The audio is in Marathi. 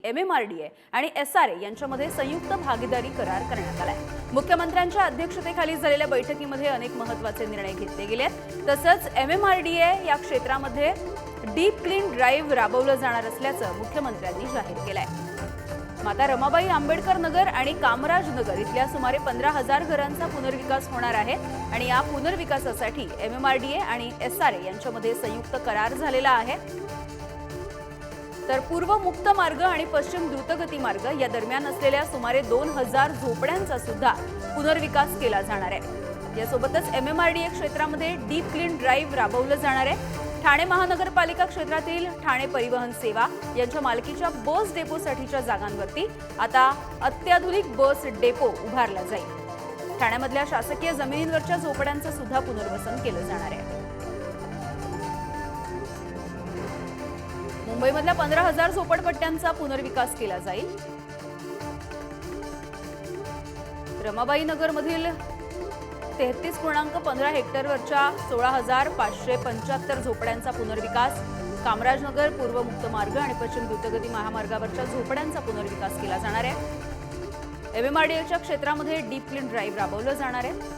MMRDA आणि SRA यांच्यामध्ये संयुक्त भागीदारी करार करण्यात आलाय। मुख्यमंत्र्यांच्या अध्यक्षतेखाली झालेल्या बैठकीमध्ये अनेक महत्त्वाचे निर्णय घेतले गेले। तसंच MMRDA या क्षेत्रामध्ये डीप क्लीन ड्राइव्ह राबवलं जाणार असल्याचं मुख्यमंत्र्यांनी जाहीर केलंय। माता रमाबाई आंबेडकर नगर आणि कामराज नगर इथल्या सुमारे 15,000 घरांचा पुनर्विकास होणार आहे आणि या पुनर्विकासासाठी MMRDA आणि SRA यांच्यामध्ये संयुक्त करार झालेला आहे। तर पूर्व मुक्त मार्ग आणि पश्चिम द्रुतगती मार्ग या दरम्यान असलेल्या सुमारे 2000 झोपड्यांचा सुद्धा पुनर्विकास केला जाणार आहे। यासोबतच MMRDA क्षेत्रामध्ये डीप क्लीन ड्राइव्ह राबवलं जाणार आहे। ठाणे महानगरपालिका क्षेत्रातील ठाणे परिवहन सेवा यांच्या मालकीच्या बस डेपोसाठीच्या जागांवरती आता अत्याधुनिक बस डेपो उभारला जाईल। ठाण्यामधल्या शासकीय जमिनींवरच्या झोपड्यांचं सुद्धा पुनर्वसन केलं जाणार आहे। मुंबईमधल्या 15,000 झोपडपट्ट्यांचा पुनर्विकास केला जाईल। रमाबाई नगरमधील 33.15 हेक्टरवरच्या 16,575 झोपड्यांचा पुनर्विकास, कामराज नगर पूर्व मुक्त मार्ग आणि पश्चिम द्रुतगती महामार्गावरच्या झोपड्यांचा पुनर्विकास केला जाणार आहे। MMRDAच्या क्षेत्रामध्ये डीप क्लीन ड्राइव्ह राबवलं जाणार आहे।